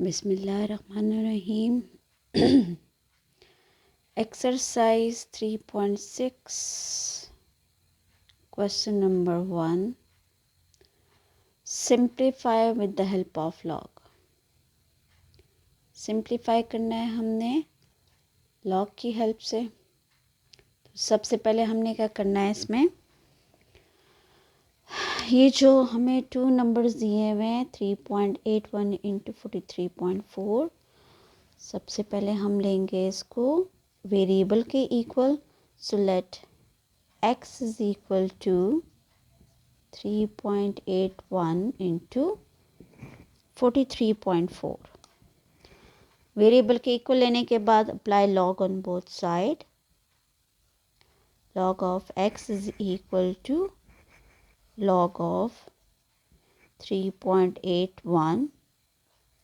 बिस्मिल्लाहिर्रहमानिर्रहीम। Exercise 3.6 question number 1, simplify with the help of log. Simplify करना है हमने लॉग की हेल्प से। तो सबसे पहले हमने क्या करना है, इसमें ये जो हमें 2 नंबर्स दिए हुए हैं 3.81 इंटू 43.4, सबसे पहले हम लेंगे इसको वेरिएबल के equal. So let x is equal to 3.81 into 43.4। Variable के इक्वल लेने के बाद apply log on both side. Log of x is equal to log of 3.81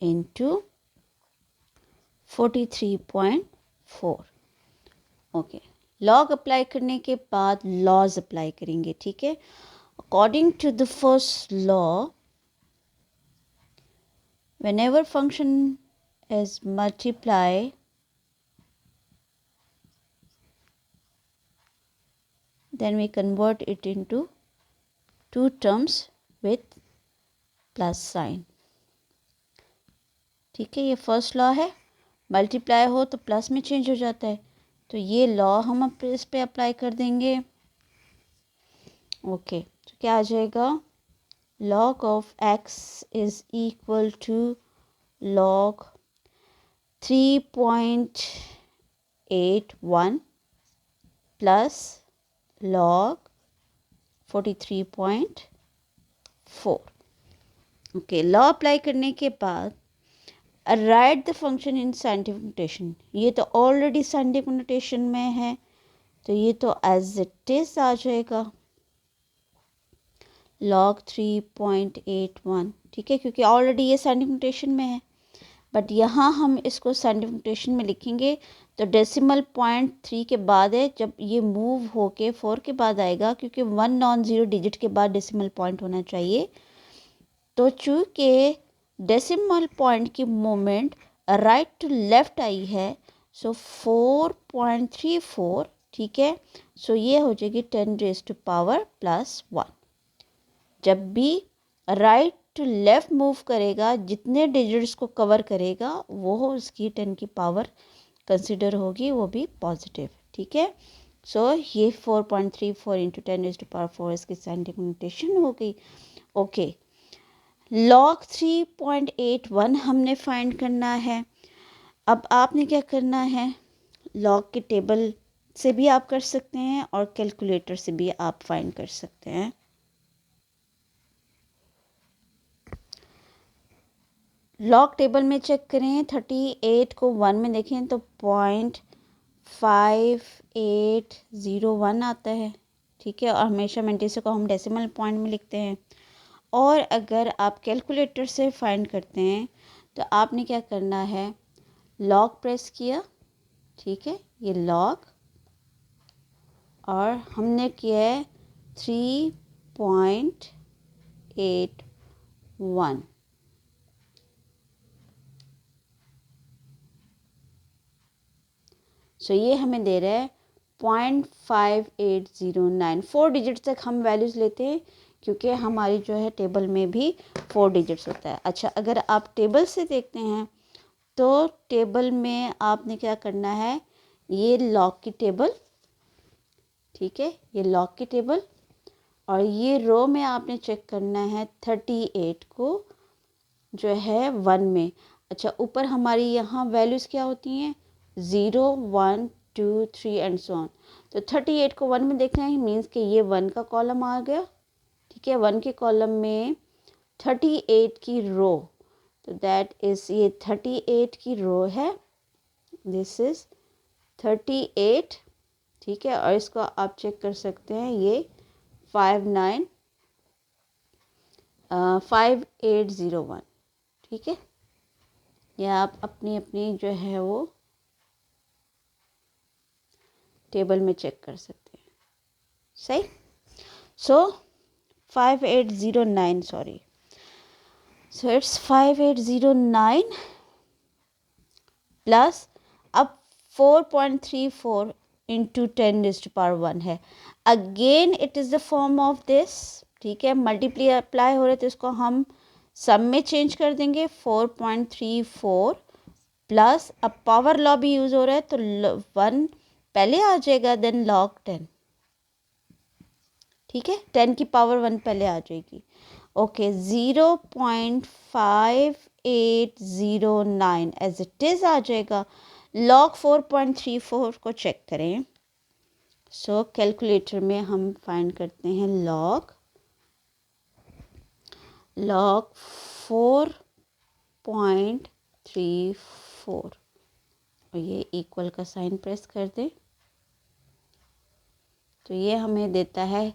into 43.4। Okay, log apply करने के बाद लॉज अप्लाई करेंगे, ठीक है। According to the first law, whenever function is multiply then we convert it into two terms with plus sign, ठीक है। ये first law है, मल्टीप्लाई हो तो प्लस में चेंज हो जाता है, तो ये लॉ हम इस पे अप्लाई कर देंगे। ओके, तो क्या आ जाएगा, log of x is equal to log 3.81 plus log 43.4। Okay, law apply करने के बाद write the function in scientific notation. ये तो ऑलरेडी साइंटिफिक नोटेशन में है, तो ये तो एज इट इज आ जाएगा log 3.81, ठीक है, क्योंकि ऑलरेडी ये साइंटिफिक नोटेशन में है। बट यहाँ हम इसको साइंटिफिक नोटेशन में लिखेंगे तो डेसिमल पॉइंट 3 के बाद है, जब ये मूव होके 4 के बाद आएगा, क्योंकि 1 नॉन ज़ीरो डिजिट के बाद डेसिमल पॉइंट होना चाहिए। तो चूँकि डेसिमल पॉइंट की मूवमेंट राइट टू लेफ़्ट आई है, सो 4.34, ठीक है। सो ये हो जाएगी 10⁻+1। जब भी राइट टू लेफ़्ट मूव करेगा, जितने डिजिट्स को कवर करेगा वो उसकी 10 की पावर कंसिडर होगी, वो भी पॉजिटिव, ठीक है। सो ये 4.34 इंटू 10⁻4 इसकी साइंटिफिक नोटेशन हो गई। ओके, log 3.81 हमने फाइंड करना है। अब आपने क्या करना है, log के टेबल से भी आप कर सकते हैं और कैलकुलेटर से भी आप फाइंड कर सकते हैं। लॉग टेबल में चेक करें, 38 को 1 में देखें तो 0.5801 आता है, ठीक है। और हमेशा मेंटिस को हम डेसिमल पॉइंट में लिखते हैं। और अगर आप कैलकुलेटर से फाइंड करते हैं तो आपने क्या करना है, लॉग प्रेस किया, ठीक है, ये लॉग, और हमने किया है 3.81। सो ये हमें दे रहा है 0.5809। 4 डिजिट्स तक हम वैल्यूज़ लेते हैं, क्योंकि हमारी जो है टेबल में भी 4 डिजिट्स होता है। अच्छा, अगर आप टेबल से देखते हैं तो टेबल में आपने क्या करना है, ये लॉग की टेबल, ठीक है, ये लॉग की टेबल, और ये रो में आपने चेक करना है 38 को जो है 1 में। अच्छा, ऊपर हमारी यहाँ वैल्यूज़ क्या होती हैं, 0, 1, 2, 3 एंड सो ऑन। तो 38 को 1 में देखना है, मीन्स कि ये 1 का कॉलम आ गया, ठीक है। 1 के कॉलम में 38 की रो, तो दैट इज़ ये 38 की रो है, दिस इज़ 38, ठीक है। और इसको आप चेक कर सकते हैं, ये 5801, ठीक है। या आप अपनी अपनी जो है वो टेबल में चेक कर सकते हैं, सही। सो 5809, सॉरी, सो इट्स 5809 प्लस अब 4.34 इंटू 10⁻1 है। Again it is the form of this, ठीक है, मल्टीप्लाई हो रहे तो इसको हम सब में चेंज कर देंगे 4.34 प्लस, अब पावर लॉ भी यूज़ हो रहा है तो 1 पहले आ जाएगा, देन log 10, ठीक है, 10 की पावर 1 पहले आ जाएगी। ओके 0.5809 एज इट इज़ आ जाएगा। log 4.34 को चेक करें। सो कैलकुलेटर में हम फाइंड करते हैं log 4.34 और ये इक्वल का साइन प्रेस कर दें तो ये हमें देता है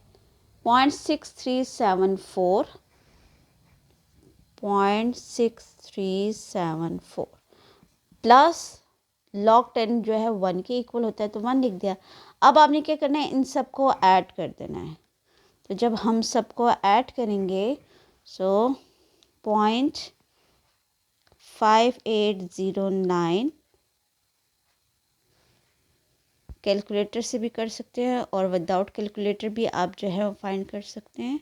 0.6374 प्लस log 10 जो है 1 के इक्वल होता है तो 1 लिख दिया। अब आपने क्या करना है, इन सबको ऐड कर देना है। तो जब हम सबको ऐड करेंगे सो 0.5809 कैलकुलेटर से भी कर सकते हैं और विदाउट कैलकुलेटर भी आप जो है वो फाइंड कर सकते हैं।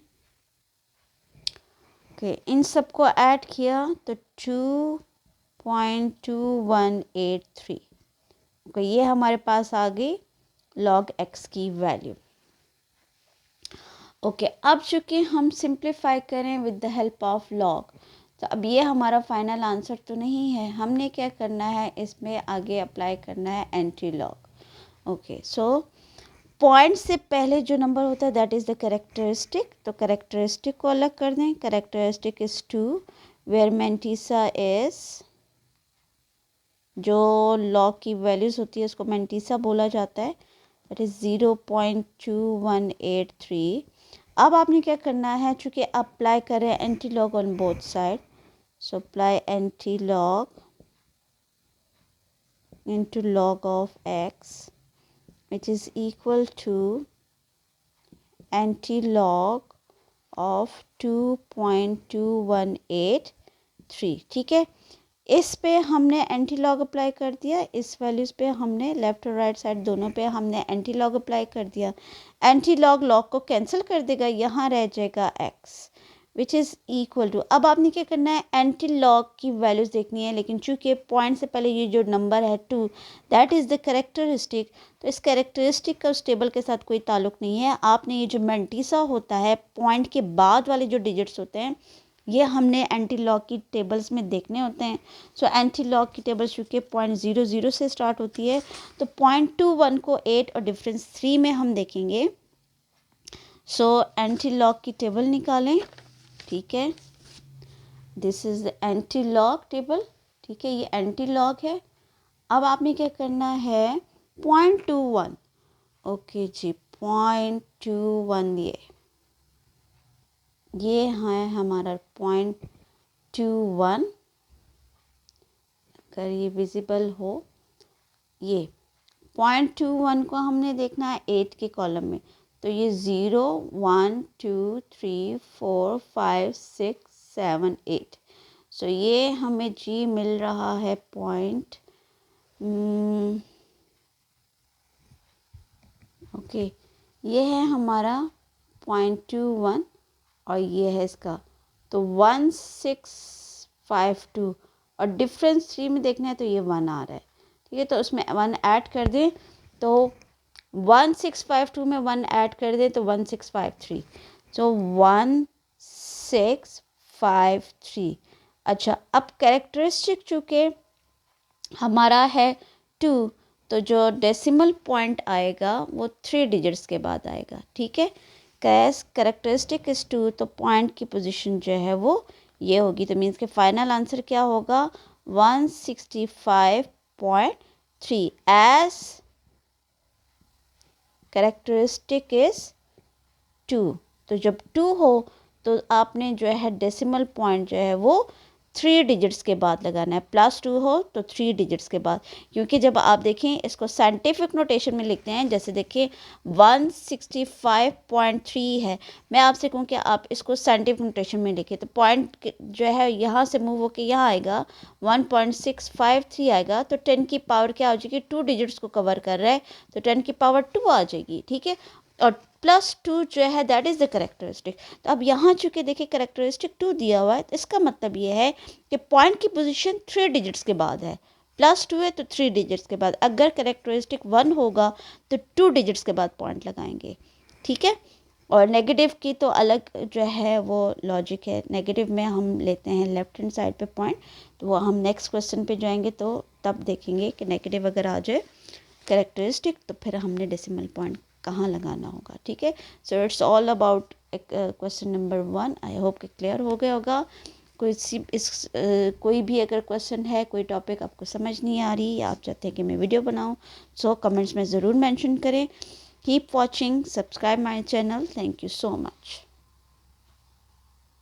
ओके इन सबको ऐड किया तो 2.2183। ओके ये हमारे पास आ गई log x की वैल्यू। ओके अब चूँकि हम सिंप्लीफाई करें with the help of log, तो अब ये हमारा फाइनल आंसर तो नहीं है, हमने क्या करना है, इसमें आगे अप्लाई करना है anti log. Okay so point से पहले जो नंबर होता है दैट इज़ द कैरेक्टरिस्टिक, तो कैरेक्टरिस्टिक को अलग कर दें। Characteristic is 2 where mantissa is, जो लॉग की वैल्यूज़ होती है उसको मेंटिसा बोला जाता है, दैट इज़ 0.2183। अब आपने क्या करना है, चूँकि अप्लाई करें anti log on both side, so apply anti log into log of x which is equal to anti-log of 2.2183, ठीक है। इस पे हमने एंटी लॉग अप्लाई कर दिया, इस वैल्यूज़ पे हमने लेफ़्ट और राइट साइड दोनों पे हमने एंटी लॉग अप्लाई कर दिया। एंटी लॉग लॉग को कैंसिल कर देगा, यहाँ रह जाएगा x which is equal to, अब आपने क्या करना है, एंटी लॉग की वैल्यूज़ देखनी है, लेकिन चूँकि पॉइंट से पहले ये जो नंबर है 2 दैट इज़ द कैरेक्टरिस्टिक, तो इस कैरेक्टरिस्टिक का उस टेबल के साथ कोई ताल्लुक नहीं है। आपने ये जो मेंटिसा होता है, पॉइंट के बाद वाले जो डिजिट्स होते हैं ये हमने एंटी लॉग की टेबल्स में देखने होते हैं। सो एंटी लॉग की टेबल चूँकि 0.00 से स्टार्ट होती है तो 0.21 को 8 और डिफरेंस 3 में हम देखेंगे। सो एंटी लॉग की टेबल निकालें, ठीक है, this is the anti log table, ठीक है, ये एंटी लॉग है। अब आपने क्या करना है 0.21, ओके जी 0.21 ये है हमारा 0.21, अगर ये विजिबल हो, ये 0.21 को हमने देखना है 8 के कॉलम में, तो ये 0 1 2 3 4 5 6 7 8, सो ये हमें जी मिल रहा है ओके ये है हमारा 0.21 और ये है इसका तो 1652 और डिफरेंस 3 में देखना है तो ये 1 आ रहा है, ठीक है, तो उसमें 1 ऐड कर दें तो 1652 में 1 ऐड कर दें तो 1653, सो 1653। अच्छा अब कैरेक्टरिस्टिक चूँकि हमारा है 2 तो जो डेसिमल पॉइंट आएगा वो 3 डिजिट्स के बाद आएगा, ठीक है। कैरेक्टरिस्टिक इज़ 2 तो पॉइंट की पोजीशन जो है वो ये होगी, तो मीन्स के फाइनल आंसर क्या होगा 165.3 एज कैरेक्टरिस्टिक इज़ 2। तो जब 2 हो तो आपने जो है डेसिमल पॉइंट जो है वो 3 डिजिट्स के बाद लगाना है। +2 हो तो 3 डिजिट्स के बाद, क्योंकि जब आप देखें इसको साइंटिफिक नोटेशन में लिखते हैं, जैसे देखिए 165.3 है, मैं आपसे कहूँ कि आप इसको साइंटिफिक नोटेशन में लिखें तो पॉइंट जो है यहाँ से मूव होकर यहाँ आएगा 1.653 आएगा, तो 10 की पावर क्या हो जाएगी, 2 डिजिट्स को कवर कर रहा है तो 10 की पावर 2 आ जाएगी, ठीक है। और +2 जो है दैट इज़ द करेक्टरिस्टिक। तो अब यहाँ चूँकि देखिए करेक्टरिस्टिक 2 दिया हुआ है, तो इसका मतलब ये है कि पॉइंट की पोजीशन 3 डिजिट्स के बाद है। +2 है तो 3 डिजिट्स के बाद, अगर करेक्टरिस्टिक 1 होगा तो 2 डिजिट्स के बाद पॉइंट लगाएंगे, ठीक है। और नेगेटिव की तो अलग जो है वो लॉजिक है, नेगेटिव में हम लेते हैं लेफ्ट हैंड साइड पे पॉइंट, तो वो हम नेक्स्ट क्वेश्चन पे जाएंगे तो तब देखेंगे कि नेगेटिव अगर आ जाए करेक्टरिस्टिक तो फिर हमने डेसिमल पॉइंट कहाँ लगाना होगा, ठीक है। So it's all about question number 1। I hope कि क्लियर हो गया होगा। कोई भी अगर क्वेश्चन है, कोई टॉपिक आपको समझ नहीं आ रही या आप चाहते हैं कि मैं वीडियो बनाऊं, सो कमेंट्स में ज़रूर मेंशन करें। Keep watching, subscribe my channel. Thank you so much.